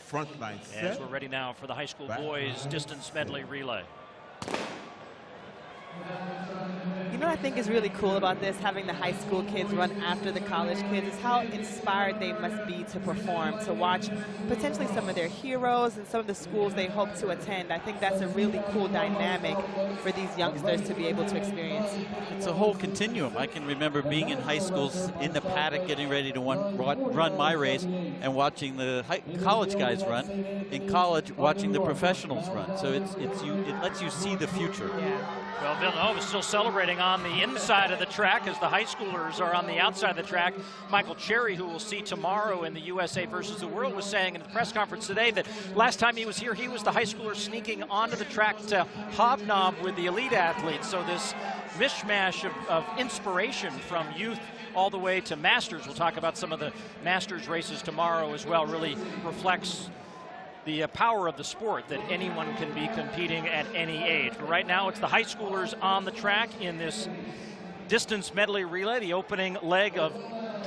Front line set. As we're ready now for the high school boys distance medley relay. You know what I think is really cool about this, having the high school kids run after the college kids, is how inspired they must be to perform, to watch potentially some of their heroes and some of the schools they hope to attend. I think that's a really cool dynamic for these youngsters to be able to experience. It's a whole continuum. I can remember being in high schools in the paddock getting ready to run my race and watching the college guys run. In college, watching the professionals run. So it lets you see the future. Yeah. Well, Villanova is still celebrating on the inside of the track as the high schoolers are on the outside of the track. Michael Cherry, who we'll see tomorrow in the USA versus the World, was saying in the press conference today that last time he was here, he was the high schooler sneaking onto the track to hobnob with the elite athletes. So this mishmash of inspiration from youth all the way to masters. We'll talk about some of the masters races tomorrow as well. Really reflects the power of the sport, that anyone can be competing at any age. But right now it's the high schoolers on the track in this distance medley relay, the opening leg of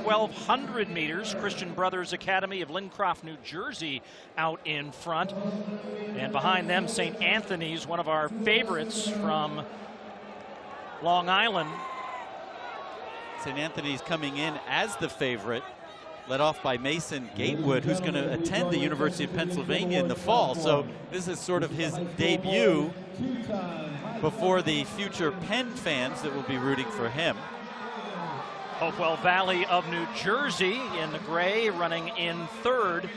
1,200 meters. Christian Brothers Academy of Lincroft, New Jersey out in front. And behind them, St. Anthony's, one of our favorites from Long Island. St. Anthony's coming in as the favorite, led off by Mason Gatewood, who's going to attend the University of Pennsylvania in the fall. So this is sort of his debut before the future Penn fans that will be rooting for him. Hopewell Valley of New Jersey in the gray, running in third.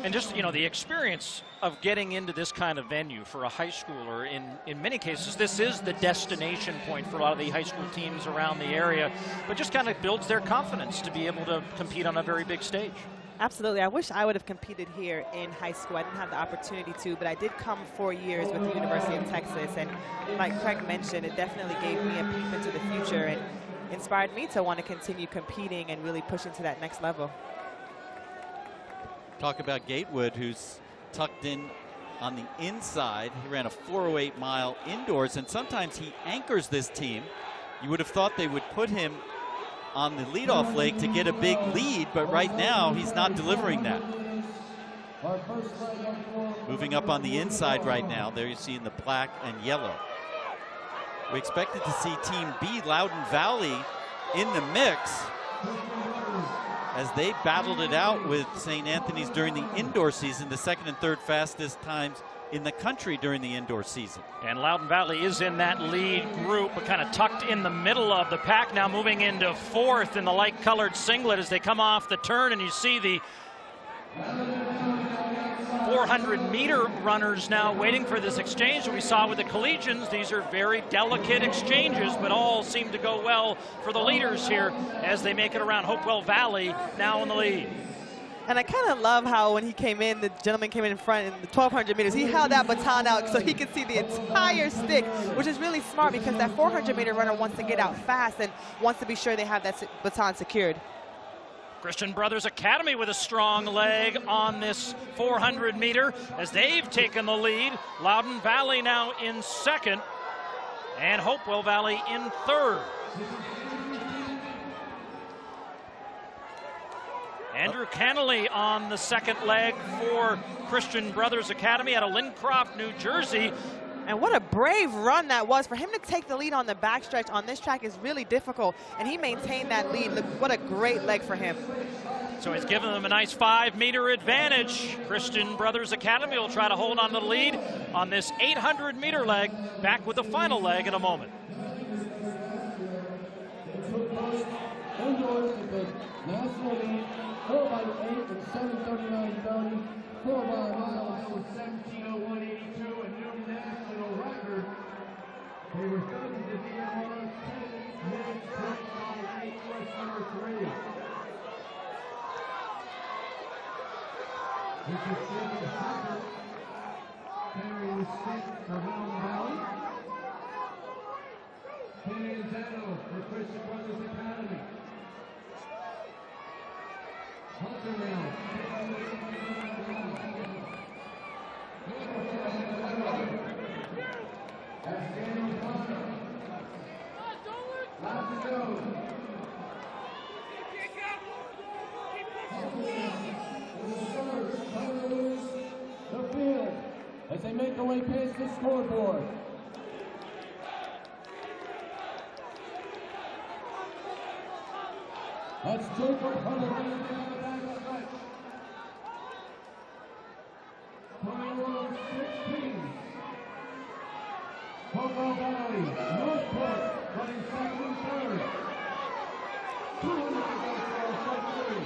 And just, you know, the experience of getting into this kind of venue for a high schooler, in many cases, this is the destination point for a lot of the high school teams around the area, but just kind of builds their confidence to be able to compete on a very big stage. Absolutely. I wish I would have competed here in high school. I didn't have the opportunity to, but I did come 4 years with the University of Texas, and like Craig mentioned, it definitely gave me a peek into the future and inspired me to want to continue competing and really pushing to that next level. Talk about Gatewood, who's tucked in on the inside. He ran a 4:08 mile indoors, and sometimes he anchors this team. You would have thought they would put him on the leadoff leg to get a big lead, but right now he's not delivering that. Moving up on the inside right now, there you see in the black and yellow. We expected to see Team B, Loudoun Valley, in the mix as they battled it out with St. Anthony's during the indoor season, the second and third fastest times in the country during the indoor season. And Loudoun Valley is in that lead group, but kind of tucked in the middle of the pack, now moving into fourth in the light-colored singlet as they come off the turn, and you see the 400-meter runners now waiting for this exchange that we saw with the collegians. These are very delicate exchanges, but all seem to go well for the leaders here as they make it around. Hopewell Valley now in the lead. And I kind of love how when he came in, the gentleman came in front in the 1,200 meters, he held that baton out so he could see the entire stick, which is really smart because that 400-meter runner wants to get out fast and wants to be sure they have that baton secured. Christian Brothers Academy with a strong leg on this 400 meter as they've taken the lead. Loudoun Valley now in second and Hopewell Valley in third. Andrew Cannelly on the second leg for Christian Brothers Academy out of Lincroft, New Jersey. And what a brave run that was. For him to take the lead on the backstretch on this track is really difficult, and he maintained that lead. Look, what a great leg for him. So he's given them a nice 5-meter advantage. Christian Brothers Academy will try to hold on to the lead on this 800-meter leg. Back with the final leg in a moment. National lead, 4x8 and 7:39.30, 4 by a mile, 17:01.82, a new national record. They were studying the DMR 10 minutes, 25.8, US number 3. This is Stephen Hucker, carrying the stick for Loudoun Valley. Kenny Zeno for Christian Brothers Academy. Hunter now. That's Daniel Hunter. Last to go. pace the scoreboard. That's Jacob Hunter running down the back stretch. 21-16. Hopewell Valley, Northport running second and third. 200 to go for our front three.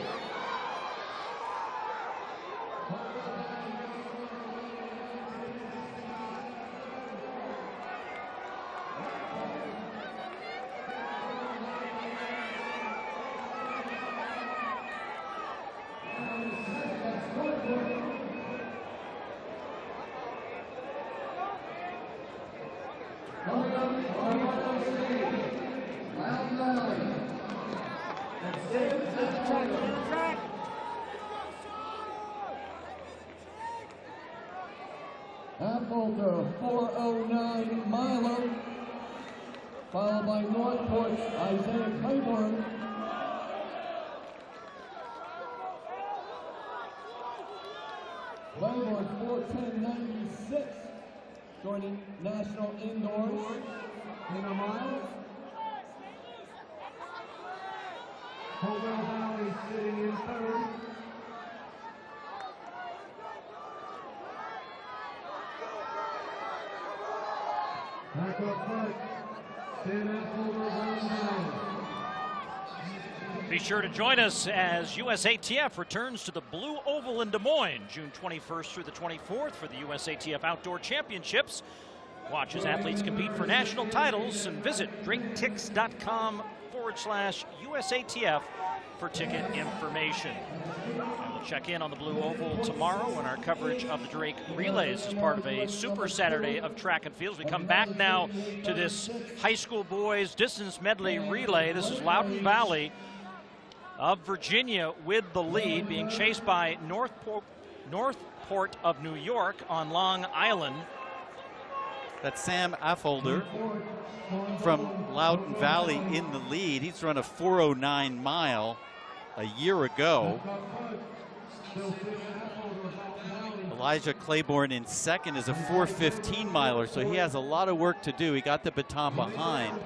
Apfolder, 409 Milo, followed by Northport's Isaiah Claiborne. Claiborne, 410.96, joining National Indoors in a mile. Hopewell Valley sitting in third. Back up front, Sam Apfolder, Round Valley. Be sure to join us as USATF returns to the Blue Oval in Des Moines, June 21st through the 24th for the USATF Outdoor Championships. Watch as athletes compete for national titles and visit drinktix.com/USATF for ticket information. And we'll check in on the Blue Oval tomorrow in our coverage of the Drake Relays as part of a Super Saturday of track and fields. We come back now to this high school boys distance medley relay. This is Loudoun Valley of Virginia with the lead, being chased by Northport of New York on Long Island. That's Sam Apfolder from Loudoun Valley in the lead. He's run a 4:09 mile a year ago. Elijah Claiborne in second is a 4:15 miler, so he has a lot of work to do. He got the baton behind.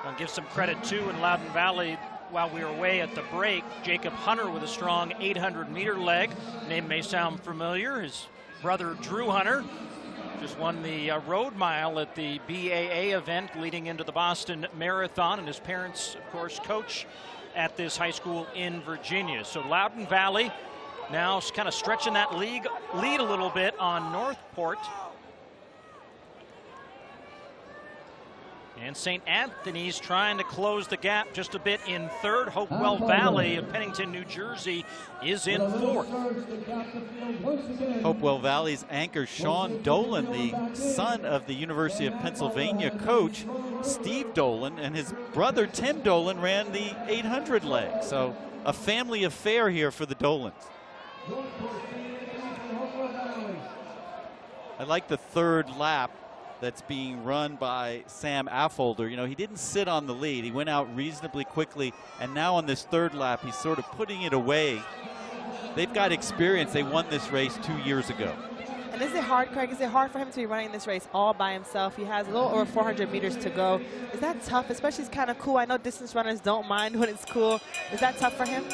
I'll give some credit too in Loudoun Valley. While we were away at the break, Jacob Hunter with a strong 800-meter leg. Name may sound familiar. His brother Drew Hunter just won the road mile at the BAA event leading into the Boston Marathon, and his parents, of course, coach at this high school in Virginia. So Loudoun Valley now kind of stretching that lead a little bit on Northport. And St. Anthony's trying to close the gap just a bit in third. Hopewell Valley of Pennington, New Jersey is in fourth. Hopewell Valley's anchor Sean Dolan, the son of the University of Pennsylvania coach Steve Dolan, and his brother Tim Dolan ran the 800 leg. So a family affair here for the Dolans. I like the third lap that's being run by Sam Apfolder. You know, he didn't sit on the lead. He went out reasonably quickly, and now on this third lap, he's sort of putting it away. They've got experience. They won this race 2 years ago. And is it hard, Craig? Is it hard for him to be running this race all by himself? He has a little over 400 meters to go. Is that tough? Especially, it's kind of cool. I know distance runners don't mind when it's cool. Is that tough for him?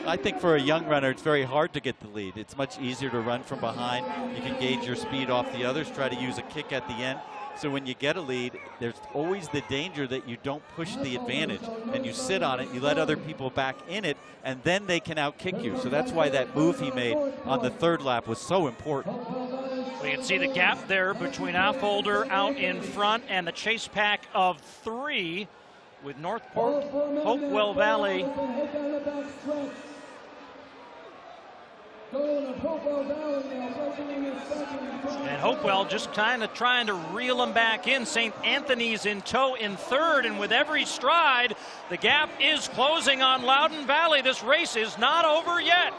I think for a young runner, it's very hard to get the lead. It's much easier to run from behind. You can gauge your speed off the others, try to use a kick at the end. So when you get a lead, there's always the danger that you don't push the advantage and you sit on it, you let other people back in it, and then they can outkick you. So that's why that move he made on the third lap was so important. We can see the gap there between Apfolder out in front and the chase pack of three with Northport, Hopewell Valley. And Hopewell just kind of trying to reel them back in. St. Anthony's in tow in third, and with every stride, the gap is closing on Loudoun Valley. This race is not over yet.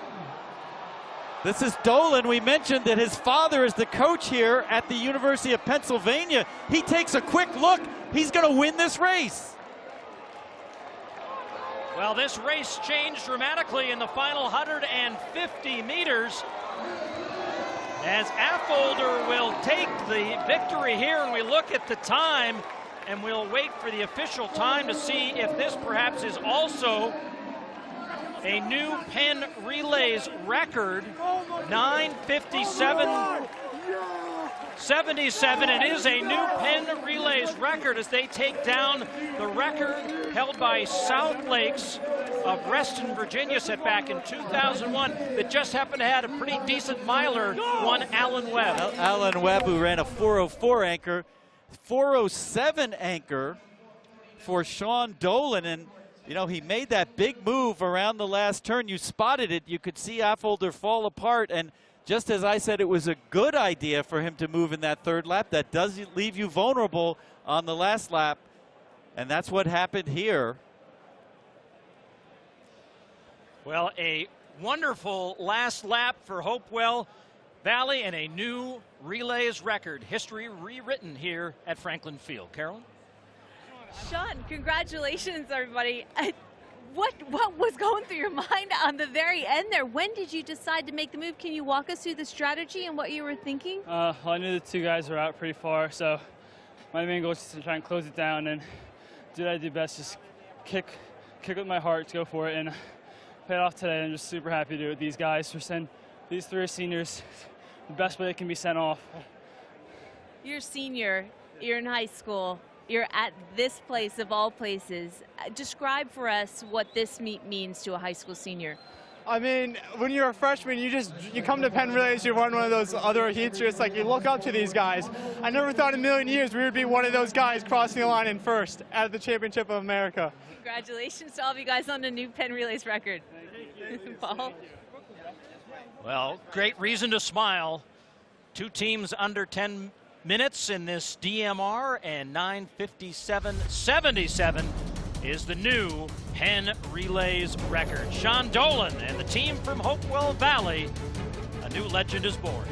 This is Dolan. We mentioned that his father is the coach here at the University of Pennsylvania. He takes a quick look. He's going to win this race. Well, this race changed dramatically in the final 150 meters. As Affolter will take the victory here, and we look at the time, and we'll wait for the official time to see if this perhaps is also a new Penn Relays record. 9:57.77. It is a new Penn Relays record as they take down the record held by South Lakes of Reston, Virginia, set back in 2001, that just happened to have a pretty decent miler, one Alan Webb. Alan Webb, who ran a 4:04 anchor, 4:07 anchor for Sean Dolan, and you know, he made that big move around the last turn. You spotted it. You could see Affolter fall apart, and just as I said, it was a good idea for him to move in that third lap. That does leave you vulnerable on the last lap, and that's what happened here. Well, a wonderful last lap for Hopewell Valley and a new relays record. History rewritten here at Franklin Field. Carolyn? Sean, congratulations, everybody. What was going through your mind on the very end there? When did you decide to make the move? Can you walk us through the strategy and what you were thinking? Well, I knew the two guys were out pretty far, so my main goal is just to try and close it down and do what I do best, just kick with my heart to go for it, and paid off today. I'm just super happy to do it with these guys. We're sending these three seniors the best way they can be sent off. You're a senior, you're in high school, you're at this place of all places. Describe for us what this meet means to a high school senior. I mean, when you're a freshman, you come to Penn Relays, you run one of those other heats, you're just like, you look up to these guys. I never thought in a million years we would be one of those guys crossing the line in first at the Championship of America. Congratulations to all of you guys on the new Penn Relays record. Paul? Well, great reason to smile. Two teams under 10 minutes in this DMR, and 9:57.77 is the new Penn Relays record. Sean Dolan and the team from Hopewell Valley, a new legend is born.